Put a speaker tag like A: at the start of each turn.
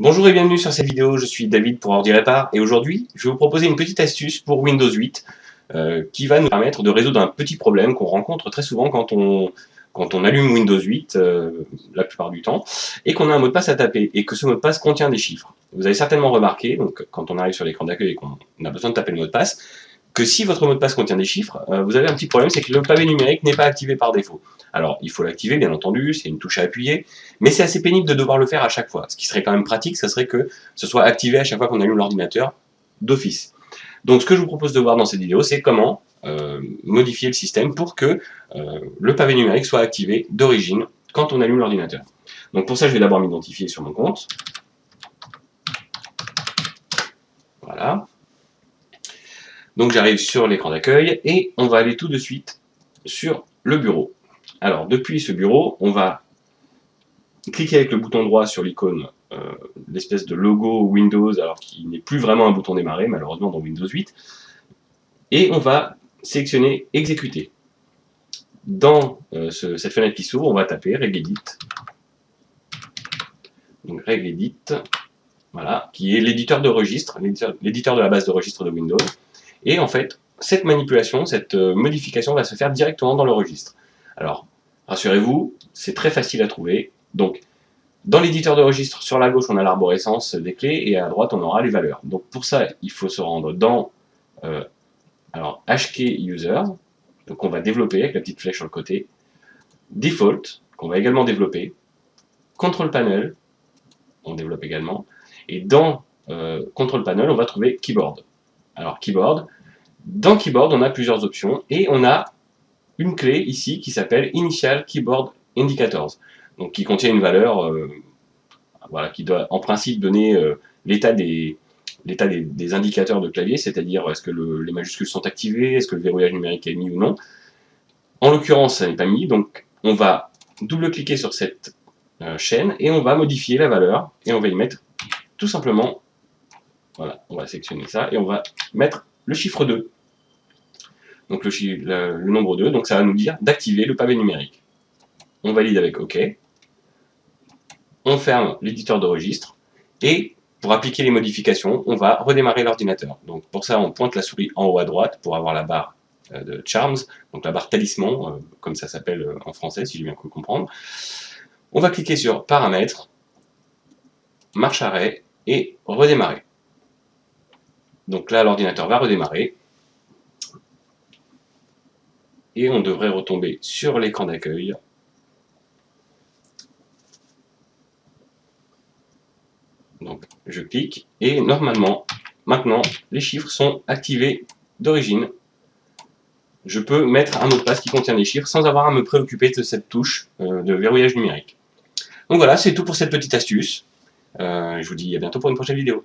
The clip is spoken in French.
A: Bonjour et bienvenue sur cette vidéo, je suis David pour Ordi Répar et aujourd'hui je vais vous proposer une petite astuce pour Windows 8 qui va nous permettre de résoudre un petit problème qu'on rencontre très souvent quand on allume Windows 8 la plupart du temps et qu'on a un mot de passe à taper et que ce mot de passe contient des chiffres. Vous avez certainement remarqué, donc, quand on arrive sur l'écran d'accueil et qu'on a besoin de taper le mot de passe, que si votre mot de passe contient des chiffres, vous avez un petit problème, c'est que le pavé numérique n'est pas activé par défaut. Alors, il faut l'activer, bien entendu, c'est une touche à appuyer, mais c'est assez pénible de devoir le faire à chaque fois. Ce qui serait quand même pratique, ça serait que ce soit activé à chaque fois qu'on allume l'ordinateur d'office. Donc, ce que je vous propose de voir dans cette vidéo, c'est comment modifier le système pour que le pavé numérique soit activé d'origine quand on allume l'ordinateur. Donc, pour ça, je vais d'abord m'identifier sur mon compte. Voilà. Donc j'arrive sur l'écran d'accueil et on va aller tout de suite sur le bureau. Alors depuis ce bureau, on va cliquer avec le bouton droit sur l'icône, l'espèce de logo Windows, alors qui n'est plus vraiment un bouton démarrer malheureusement dans Windows 8, et on va sélectionner exécuter. Dans cette fenêtre qui s'ouvre, on va taper regedit. Donc regedit, voilà, qui est l'éditeur de registre, l'éditeur de la base de registre de Windows. Et en fait, cette manipulation, cette modification va se faire directement dans le registre. Alors, rassurez-vous, c'est très facile à trouver. Donc, dans l'éditeur de registre, sur la gauche, on a l'arborescence des clés et à droite, on aura les valeurs. Donc, pour ça, il faut se rendre dans HK User, donc on va développer avec la petite flèche sur le côté, Default, qu'on va également développer, Control Panel, on développe également, et dans Control Panel, on va trouver Keyboard. Alors, Keyboard, dans Keyboard, on a plusieurs options et on a une clé ici qui s'appelle Initial Keyboard Indicators, donc qui contient une valeur voilà, qui doit en principe donner l'état des indicateurs de clavier, c'est-à-dire est-ce que les majuscules sont activées, est-ce que le verrouillage numérique est mis ou non. En l'occurrence, ça n'est pas mis, donc on va double-cliquer sur cette chaîne et on va modifier la valeur et on va y mettre tout simplement, voilà, on va sélectionner ça et on va mettre le chiffre 2. Donc le nombre 2, donc ça va nous dire d'activer le pavé numérique. On valide avec OK. On ferme l'éditeur de registre. Et pour appliquer les modifications, on va redémarrer l'ordinateur. Donc pour ça, on pointe la souris en haut à droite pour avoir la barre de Charms, donc la barre talisman, comme ça s'appelle en français, si j'ai bien pu comprendre. On va cliquer sur Paramètres, Marche arrêt et Redémarrer. Donc là, l'ordinateur va redémarrer. Et on devrait retomber sur l'écran d'accueil. Donc je clique et normalement, maintenant, les chiffres sont activés d'origine. Je peux mettre un mot de passe qui contient des chiffres sans avoir à me préoccuper de cette touche de verrouillage numérique. Donc voilà, c'est tout pour cette petite astuce. Je vous dis à bientôt pour une prochaine vidéo.